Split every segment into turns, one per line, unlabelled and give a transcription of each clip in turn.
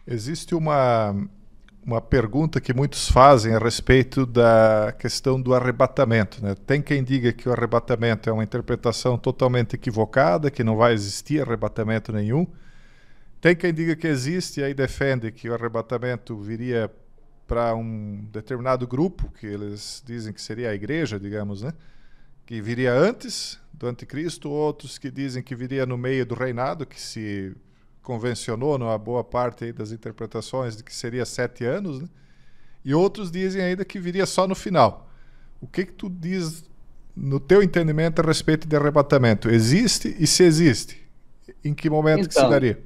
Existe uma pergunta que muitos fazem a respeito da questão do arrebatamento, né? Tem quem diga que o arrebatamento é uma interpretação totalmente equivocada, que não vai existir arrebatamento nenhum. Tem quem diga que existe e aí defende que o arrebatamento viria para um determinado grupo, que eles dizem que seria a igreja, digamos, né? Que viria antes do anticristo, outros que dizem que viria no meio do reinado, que se convencionou numa boa parte aí das interpretações de que seria 7 anos, né? E outros dizem ainda que viria só no final. O que tu diz no teu entendimento a respeito de arrebatamento? Existe e se existe? Em que momento que se
Então,
daria?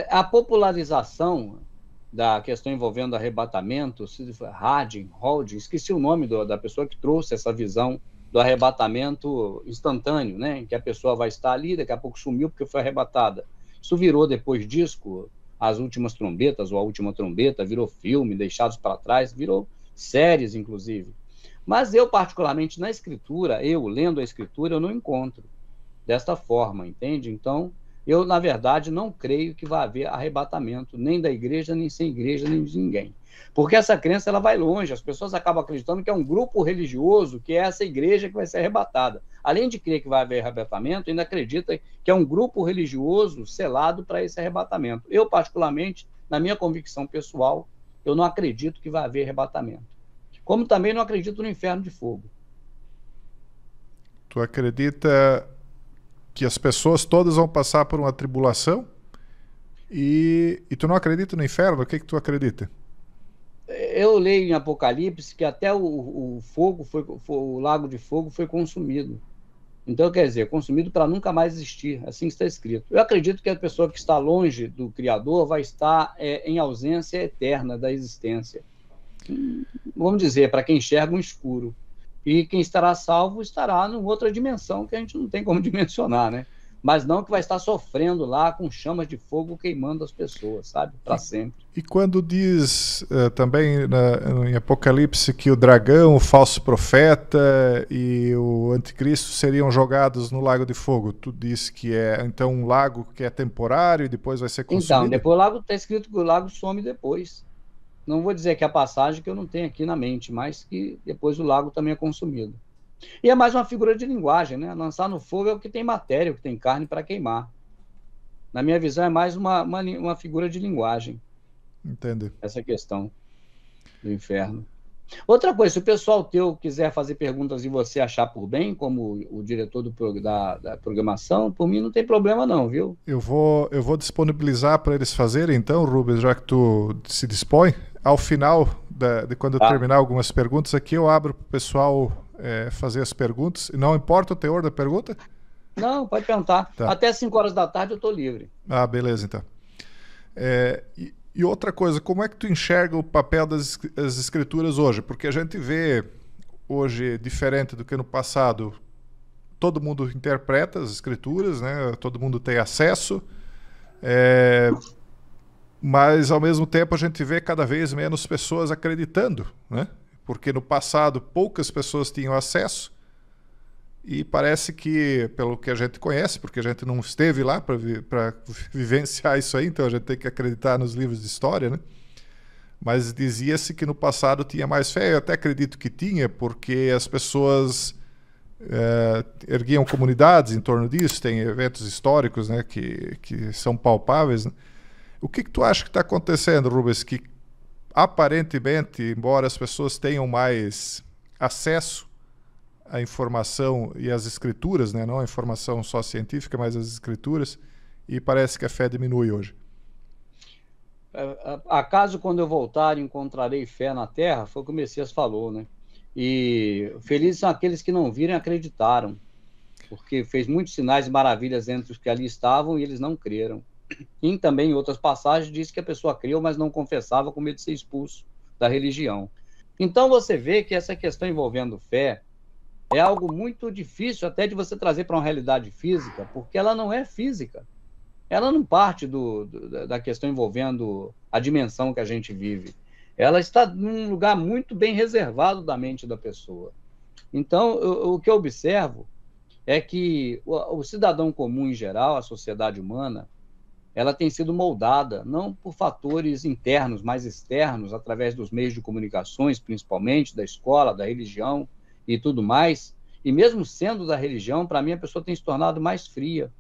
a popularização da questão envolvendo arrebatamento, Holding, esqueci o nome da pessoa que trouxe essa visão do arrebatamento instantâneo, né? Em que a pessoa vai estar ali, daqui a pouco sumiu porque foi arrebatada. Isso virou depois disco, As Últimas Trombetas, ou A Última Trombeta, virou filme, Deixados para Trás, virou séries, inclusive. Mas eu, particularmente, na escritura, eu, lendo a escritura, eu não encontro desta forma, entende? Então, eu, na verdade, não creio que vai haver arrebatamento, nem da igreja, nem sem igreja, nem de ninguém. Porque essa crença ela vai longe, as pessoas acabam acreditando que é um grupo religioso, que é essa igreja que vai ser arrebatada. Além de crer que vai haver arrebatamento, ainda acredita que é um grupo religioso selado para esse arrebatamento. Eu, particularmente, na minha convicção pessoal, eu não acredito que vai haver arrebatamento. Como também não acredito no inferno de fogo.
Tu acredita que as pessoas todas vão passar por uma tribulação e tu não acredita no inferno? O que tu acredita?
Eu leio em Apocalipse que até o fogo o lago de fogo foi consumido. Então, quer dizer, consumido para nunca mais existir, assim está escrito. Eu acredito que a pessoa que está longe do Criador vai estar em ausência eterna da existência. Vamos dizer, para quem enxerga um escuro. E quem estará salvo estará em outra dimensão que a gente não tem como dimensionar, né? Mas não que vai estar sofrendo lá com chamas de fogo queimando as pessoas, sabe? Para sempre.
E quando diz também em Apocalipse que o dragão, o falso profeta e o anticristo seriam jogados no lago de fogo, tu diz que é então um lago que é temporário e depois vai ser
Então,
consumido?
depois o lago está escrito que o lago some depois. Não vou dizer que é a passagem que eu não tenho aqui na mente, mas que depois o lago também é consumido. E é mais uma figura de linguagem, né? Lançar no fogo é o que tem matéria, o que tem carne para queimar. Na minha visão, é mais uma figura de linguagem,
Entende?
essa questão do inferno. Outra coisa, se o pessoal teu quiser fazer perguntas e você achar por bem, como o diretor da programação, por mim não tem problema não, viu?
Eu vou disponibilizar para eles fazerem então, Rubens, já que tu se dispõe. Ao final de quando eu
Tá?
terminar algumas perguntas aqui, eu abro para o pessoal fazer as perguntas. E não importa o teor da pergunta?
Não, pode perguntar.
Tá.
Até 5 horas da tarde eu estou livre.
Ah, beleza então. E outra coisa, como é que tu enxerga o papel das escrituras hoje? Porque a gente vê hoje, diferente do que no passado, todo mundo interpreta as escrituras, né? Todo mundo tem acesso, mas ao mesmo tempo a gente vê cada vez menos pessoas acreditando, né? Porque no passado poucas pessoas tinham acesso e parece que, pelo que a gente conhece, porque a gente não esteve lá para vivenciar isso aí, então a gente tem que acreditar nos livros de história, né? Mas dizia-se que no passado tinha mais fé, eu até acredito que tinha, porque as pessoas erguiam comunidades em torno disso, tem eventos históricos, né, que são palpáveis, né? O que tu acha que está acontecendo, Rubens, que aparentemente, embora as pessoas tenham mais acesso à informação e às escrituras, né, não a informação só científica, mas as escrituras, e parece que a fé diminui hoje?
Acaso quando eu voltar encontrarei fé na terra? Foi o que o Messias falou, né? E felizes são aqueles que não viram e acreditaram, porque fez muitos sinais e maravilhas entre os que ali estavam e eles não creram. E também em outras passagens diz que a pessoa creu, mas não confessava com medo de ser expulso da religião. Então você vê que essa questão envolvendo fé é algo muito difícil até de você trazer para uma realidade física, porque ela não é física. Ela não parte da questão envolvendo a dimensão que a gente vive. Ela está num lugar muito bem reservado da mente da pessoa. Então, o que eu observo é que o cidadão comum em geral, a sociedade humana, ela tem sido moldada não por fatores internos, mas externos, através dos meios de comunicações, principalmente da escola, da religião e tudo mais. E mesmo sendo da religião, para mim a pessoa tem se tornado mais fria,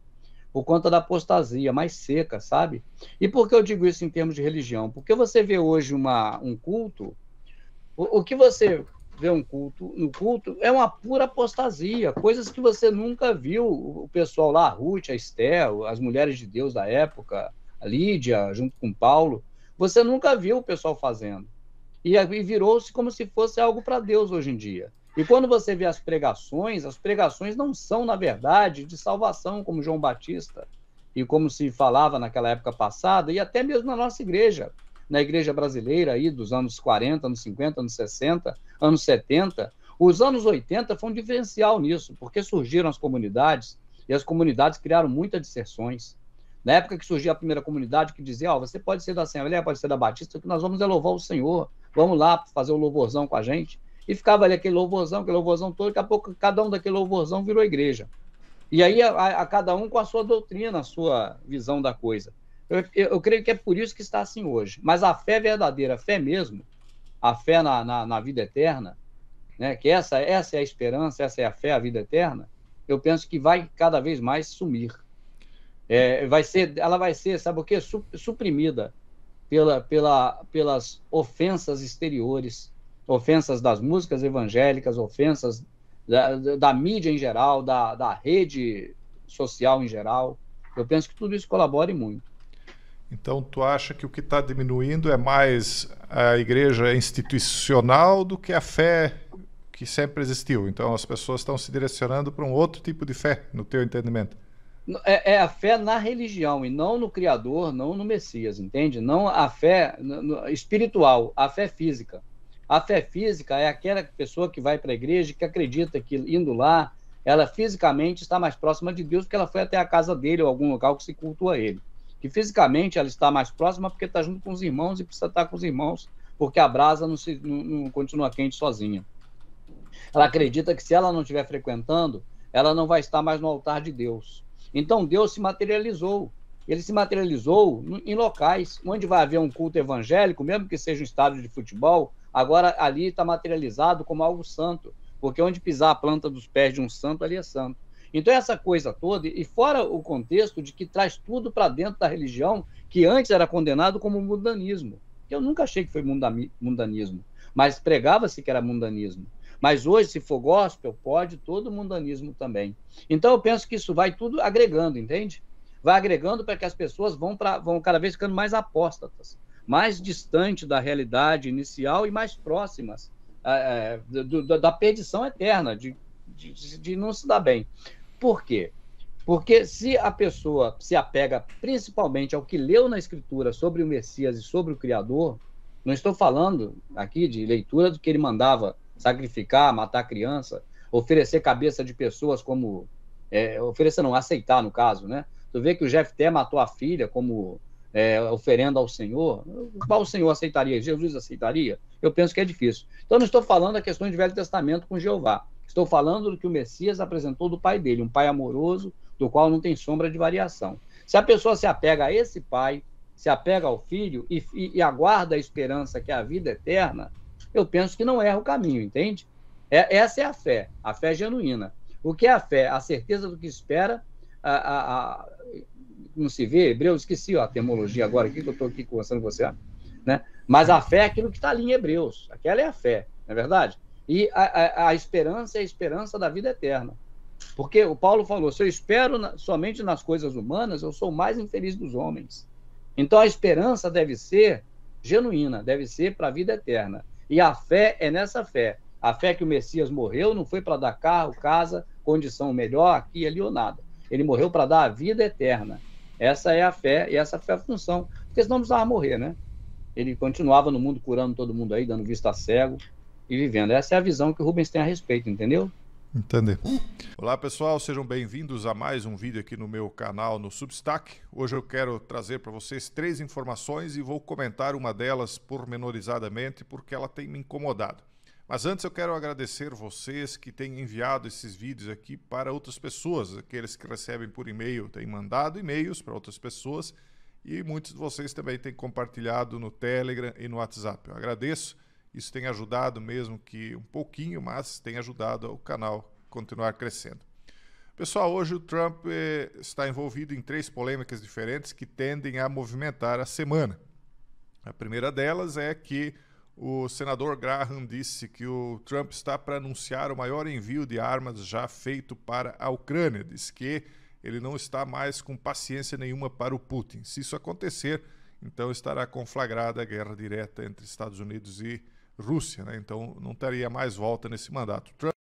por conta da apostasia, mais seca, sabe? E por que eu digo isso em termos de religião? Porque você vê hoje um culto, o que você vê no culto é uma pura apostasia, coisas que você nunca viu. O pessoal lá, a Ruth, a Esther, as mulheres de Deus da época, a Lídia, junto com Paulo, você nunca viu o pessoal fazendo. E virou-se como se fosse algo para Deus hoje em dia. E quando você vê as pregações não são, na verdade, de salvação, como João Batista, e como se falava naquela época passada, e até mesmo na nossa igreja, na igreja brasileira aí dos anos 40, anos 50, anos 60, anos 70, os anos 80 foi um diferencial nisso, porque surgiram as comunidades, e as comunidades criaram muitas disserções. Na época que surgia a primeira comunidade, que dizia, você pode ser da Assembleia, pode ser da Batista, que nós vamos louvar o Senhor, vamos lá fazer um louvorzão com a gente. E ficava ali aquele louvorzão todo, daqui a pouco cada um daquele louvorzão virou igreja. E aí a cada um com a sua doutrina, a sua visão da coisa. Eu creio que é por isso que está assim hoje. Mas a fé verdadeira, a fé mesmo, a fé na vida eterna, né, que essa é a esperança, essa é a fé, a vida eterna, eu penso que vai cada vez mais sumir. Ela vai ser, sabe o quê? Suprimida pelas ofensas exteriores, ofensas das músicas evangélicas, ofensas da mídia em geral, da rede social em geral. Eu penso que tudo isso colabora muito.
Então, tu acha que o que está diminuindo é mais a igreja institucional do que a fé que sempre existiu? Então, as pessoas estão se direcionando para um outro tipo de fé, no teu entendimento?
É a fé na religião e não no Criador, não no Messias, entende? Não a fé espiritual, a fé física. A fé física é aquela pessoa que vai para a igreja, que acredita que indo lá, ela fisicamente está mais próxima de Deus, porque ela foi até a casa dele ou algum local que se cultua a ele. Que fisicamente ela está mais próxima porque está junto com os irmãos e precisa estar com os irmãos, porque a brasa não continua quente sozinha. Ela acredita que se ela não estiver frequentando, ela não vai estar mais no altar de Deus. Então Deus se materializou. Ele se materializou em locais onde vai haver um culto evangélico, mesmo que seja um estádio de futebol, agora ali está materializado como algo santo, porque onde pisar a planta dos pés de um santo, ali é santo. Então essa coisa toda, e fora o contexto de que traz tudo para dentro da religião, que antes era condenado como mundanismo, que eu nunca achei que foi mundanismo, mas pregava-se que era mundanismo. Mas hoje, se for gospel, pode todo mundanismo também. Então eu penso que isso vai tudo agregando, entende? Vai agregando para que as pessoas vão cada vez ficando mais apóstatas, mais distante da realidade inicial e mais próximas da perdição eterna, de não se dar bem. Por quê? Porque se a pessoa se apega principalmente ao que leu na Escritura sobre o Messias e sobre o Criador, não estou falando aqui de leitura do que ele mandava sacrificar, matar criança, oferecer cabeça de pessoas como... oferecer não, aceitar no caso, né? Tu vê que o Jefté matou a filha como oferenda ao Senhor. Qual o Senhor aceitaria? Jesus aceitaria? Eu penso que é difícil. Então não estou falando da questão de Velho Testamento com Jeová. Estou falando do que o Messias apresentou do pai dele, um pai amoroso, do qual não tem sombra de variação. Se a pessoa se apega a esse pai, se apega ao filho e aguarda a esperança que é a vida eterna, eu penso que não erra o caminho, entende? Essa é a fé genuína. O que é a fé? A certeza do que espera, não se vê, Hebreus, esqueci a termologia agora, aqui que eu estou aqui conversando com você, né? Mas a fé é aquilo que está ali em Hebreus, aquela é a fé, não é verdade? E a esperança é a esperança da vida eterna. Porque o Paulo falou, se eu espero somente nas coisas humanas, eu sou o mais infeliz dos homens. Então a esperança deve ser genuína, deve ser para a vida eterna. E a fé é nessa fé. A fé que o Messias morreu não foi para dar carro, casa, condição melhor, aqui, ali ou nada. Ele morreu para dar a vida eterna. Essa é a fé e essa foi a função. Porque senão não precisava morrer, né? Ele continuava no mundo curando todo mundo aí, dando vista cego e vivendo. Essa é a visão que o Rubens tem a respeito, entendeu?
Entendi. Olá pessoal, sejam bem-vindos a mais um vídeo aqui no meu canal no Substack. Hoje eu quero trazer para vocês 3 informações e vou comentar uma delas pormenorizadamente porque ela tem me incomodado. Mas antes eu quero agradecer vocês que têm enviado esses vídeos aqui para outras pessoas, aqueles que recebem por e-mail, têm mandado e-mails para outras pessoas e muitos de vocês também têm compartilhado no Telegram e no WhatsApp. Eu agradeço, isso tem ajudado mesmo que um pouquinho, mas tem ajudado o canal a continuar crescendo. Pessoal, hoje o Trump está envolvido em 3 polêmicas diferentes que tendem a movimentar a semana. A primeira delas é que o senador Graham disse que o Trump está para anunciar o maior envio de armas já feito para a Ucrânia. Diz que ele não está mais com paciência nenhuma para o Putin. Se isso acontecer, então estará conflagrada a guerra direta entre Estados Unidos e Rússia, né? Então não teria mais volta nesse mandato. Trump